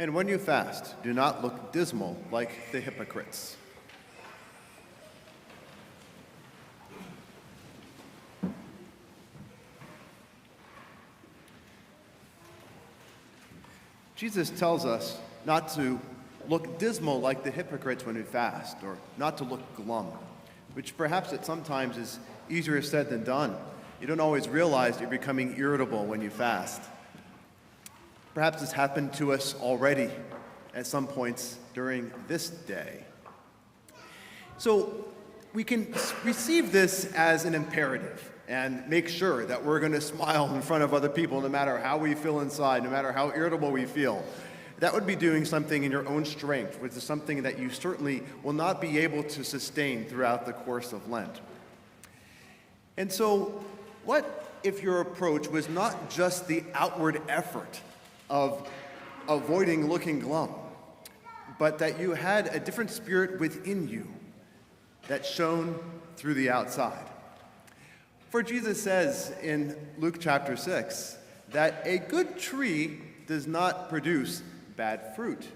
And when you fast, do not look dismal like the hypocrites. Jesus tells us not to look dismal like the hypocrites when we fast, or not to look glum, which perhaps at sometimes is easier said than done. You don't always realize you're becoming irritable when you fast. Perhaps it's happened to us already at some points during this day. So we can receive this as an imperative and make sure that we're going to smile in front of other people no matter how we feel inside, no matter how irritable we feel. That would be doing something in your own strength, which is something that you certainly will not be able to sustain throughout the course of Lent. And so, what if your approach was not just the outward effort of avoiding looking glum, but that you had a different spirit within you that shone through the outside? For Jesus says in Luke chapter 6 that a good tree does not produce bad fruit,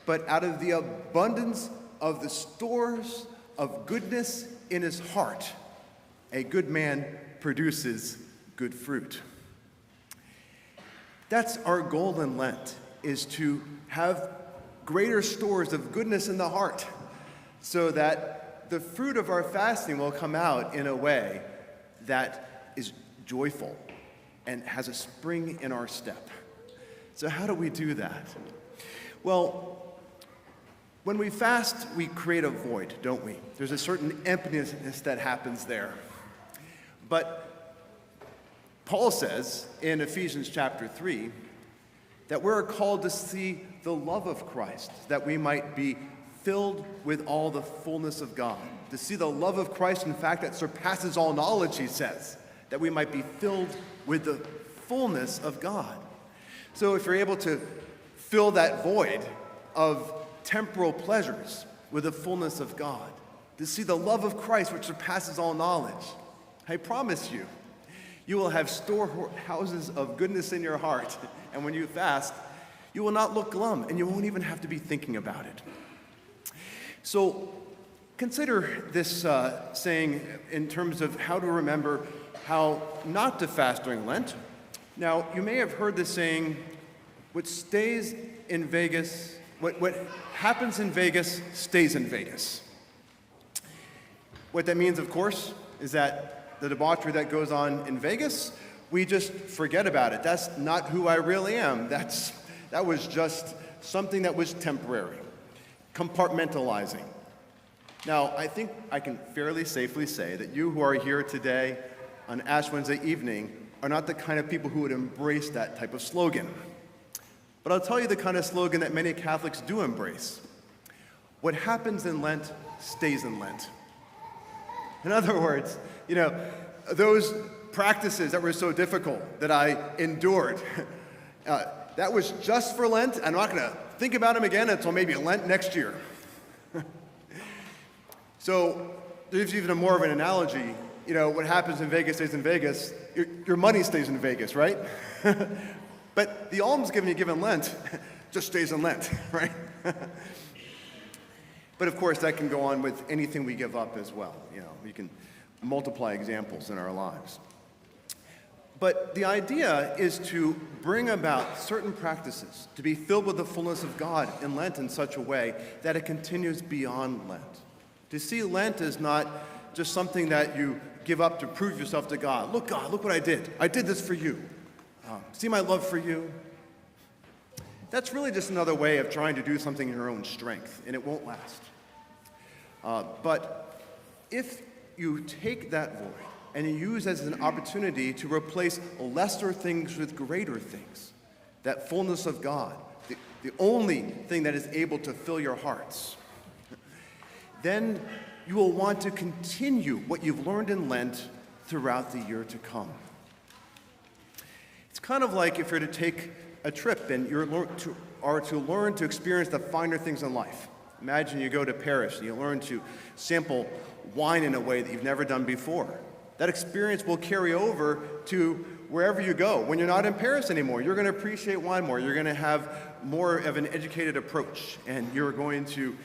but out of the abundance of the stores of goodness in his heart, a good man produces good fruit. That's our goal in Lent, is to have greater stores of goodness in the heart so that the fruit of our fasting will come out in a way that is joyful and has a spring in our step. So how do we do that? Well, when we fast, we create a void, don't we? There's a certain emptiness that happens there. But Paul says in Ephesians chapter 3 that we're called to see the love of Christ, that we might be filled with all the fullness of God. To see the love of Christ, in fact, that surpasses all knowledge, he says, that we might be filled with the fullness of God. So if you're able to fill that void of temporal pleasures with the fullness of God, to see the love of Christ which surpasses all knowledge, I promise you, you will have storehouses of goodness in your heart, and when you fast, you will not look glum, and you won't even have to be thinking about it. So consider this saying in terms of how to remember how not to fast during Lent. Now, you may have heard the saying, what happens in Vegas stays in Vegas. What that means, of course, is that the debauchery that goes on in Vegas, we just forget about it. That's not who I really am. That was just something that was temporary, compartmentalizing. Now, I think I can fairly safely say that you who are here today on Ash Wednesday evening are not the kind of people who would embrace that type of slogan. But I'll tell you the kind of slogan that many Catholics do embrace. What happens in Lent stays in Lent. In other words, those practices that were so difficult that I endured, that was just for Lent. I'm not going to think about them again until maybe Lent next year. So there's even more of an analogy. What happens in Vegas stays in Vegas. Your money stays in Vegas, right? But the almsgiving you give in Lent just stays in Lent, right? But of course, that can go on with anything we give up as well. We can multiply examples in our lives. But the idea is to bring about certain practices, to be filled with the fullness of God in Lent in such a way that it continues beyond Lent. To see Lent as not just something that you give up to prove yourself to God. Look, God, look what I did. I did this for you. See my love for you. That's really just another way of trying to do something in your own strength, and it won't last. But if you take that void and you use it as an opportunity to replace lesser things with greater things, that fullness of God, the only thing that is able to fill your hearts, then you will want to continue what you've learned in Lent throughout the year to come. It's kind of like if you're to take a trip and you are to learn to experience the finer things in life. Imagine you go to Paris and you learn to sample wine in a way that you've never done before. That experience will carry over to wherever you go. When you're not in Paris anymore, you're going to appreciate wine more. You're going to have more of an educated approach, and you're going to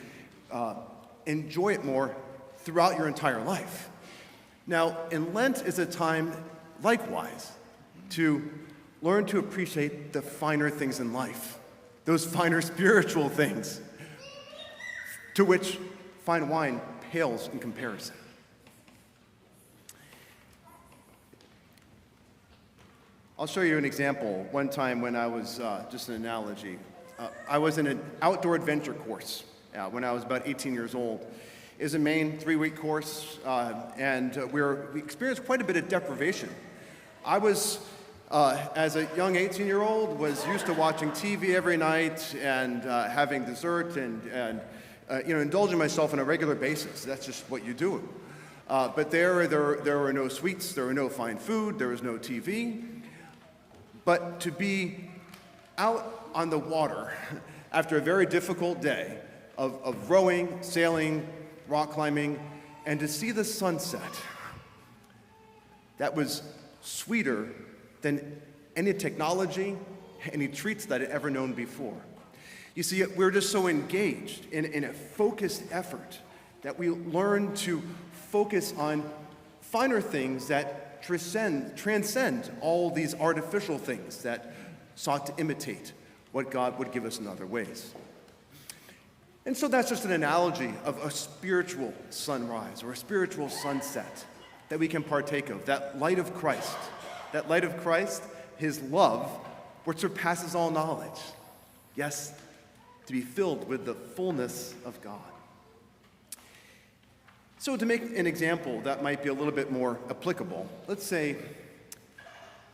enjoy it more throughout your entire life. Now, in Lent is a time, likewise, to learn to appreciate the finer things in life, those finer spiritual things, to which fine wine pales in comparison. I'll show you an example. One time when I was, just an analogy, I was in an outdoor adventure course when I was about 18 years old. It was a Maine 3-week course, and we experienced quite a bit of deprivation. I was, as a young 18-year-old, was used to watching TV every night and having dessert and indulging myself on a regular basis. That's just what you do. But there were no sweets, there were no fine food, there was no TV. But to be out on the water after a very difficult day of rowing, sailing, rock climbing, and to see the sunset, that was sweeter than any technology, any treats that I'd ever known before. You see, we're just so engaged in a focused effort that we learn to focus on finer things that transcend all these artificial things that sought to imitate what God would give us in other ways. And so that's just an analogy of a spiritual sunrise or a spiritual sunset that we can partake of, that light of Christ, his love, which surpasses all knowledge. Yes, to be filled with the fullness of God. So to make an example that might be a little bit more applicable, let's say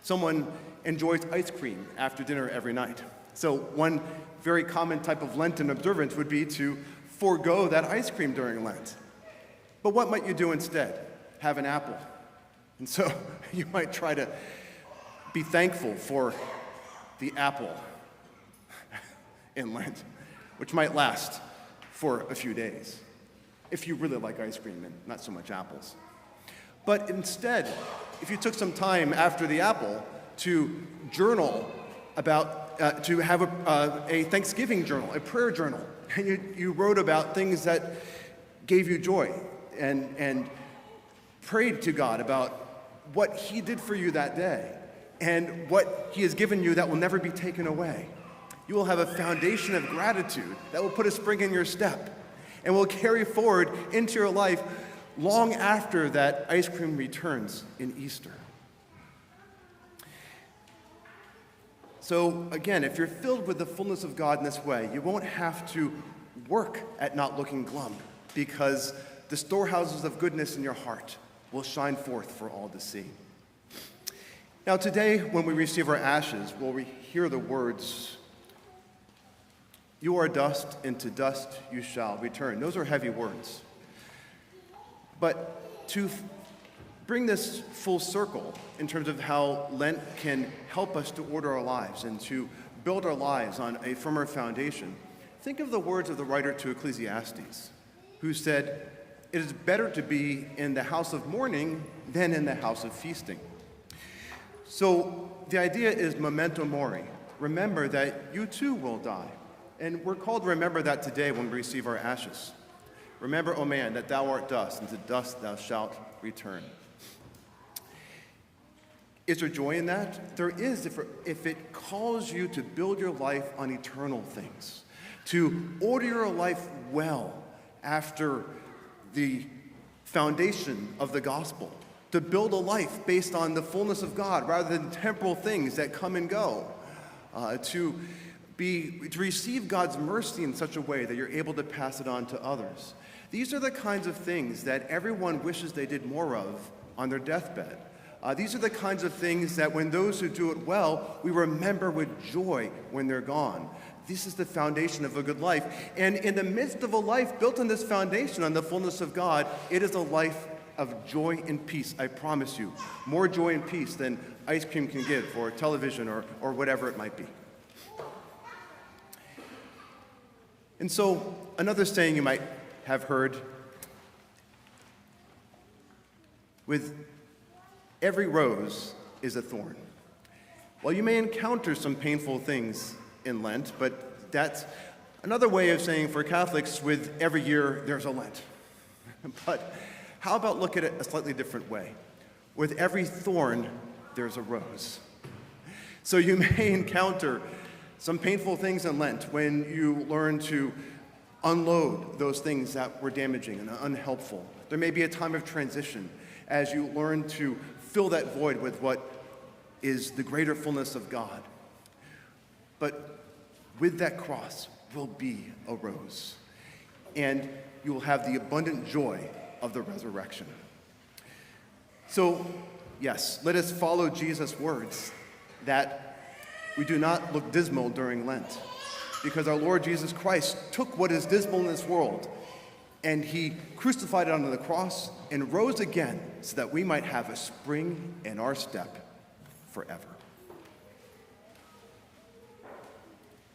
someone enjoys ice cream after dinner every night. So one very common type of Lenten observance would be to forego that ice cream during Lent. But what might you do instead? Have an apple. And so you might try to be thankful for the apple in Lent, which might last for a few days, if you really like ice cream and not so much apples. But instead, if you took some time after the apple to journal about, to have a Thanksgiving journal, a prayer journal, and you wrote about things that gave you joy and prayed to God about what He did for you that day and what He has given you that will never be taken away, you will have a foundation of gratitude that will put a spring in your step and will carry forward into your life long after that ice cream returns in Easter. So again, if you're filled with the fullness of God in this way, you won't have to work at not looking glum, because the storehouses of goodness in your heart will shine forth for all to see. Now today, when we receive our ashes, we'll hear the words, "You are dust, and to dust you shall return." Those are heavy words. But to bring this full circle in terms of how Lent can help us to order our lives and to build our lives on a firmer foundation, think of the words of the writer to Ecclesiastes, who said, "It is better to be in the house of mourning than in the house of feasting." So the idea is memento mori. Remember that you too will die. And we're called to remember that today when we receive our ashes. Remember, O man, that thou art dust, and to dust thou shalt return. Is there joy in that? There is if it calls you to build your life on eternal things, to order your life well after the foundation of the gospel, to build a life based on the fullness of God rather than temporal things that come and go, to receive God's mercy in such a way that you're able to pass it on to others. These are the kinds of things that everyone wishes they did more of on their deathbed. These are the kinds of things that when those who do it well, we remember with joy when they're gone. This is the foundation of a good life. And in the midst of a life built on this foundation, on the fullness of God, it is a life of joy and peace, I promise you. More joy and peace than ice cream can give, or television, or whatever it might be. And so, another saying you might have heard, with every rose is a thorn. Well, you may encounter some painful things in Lent, but That's another way of saying for Catholics, with every year there's a Lent. But how about look at it a slightly different way? With every thorn, there's a rose. So you may encounter some painful things in Lent when you learn to unload those things that were damaging and unhelpful. There may be a time of transition as you learn to fill that void with what is the greater fullness of God. But with that cross will be a rose, and you will have the abundant joy of the resurrection. So, yes, let us follow Jesus' words that we do not look dismal during Lent, because our Lord Jesus Christ took what is dismal in this world and he crucified it on the cross and rose again so that we might have a spring in our step forever.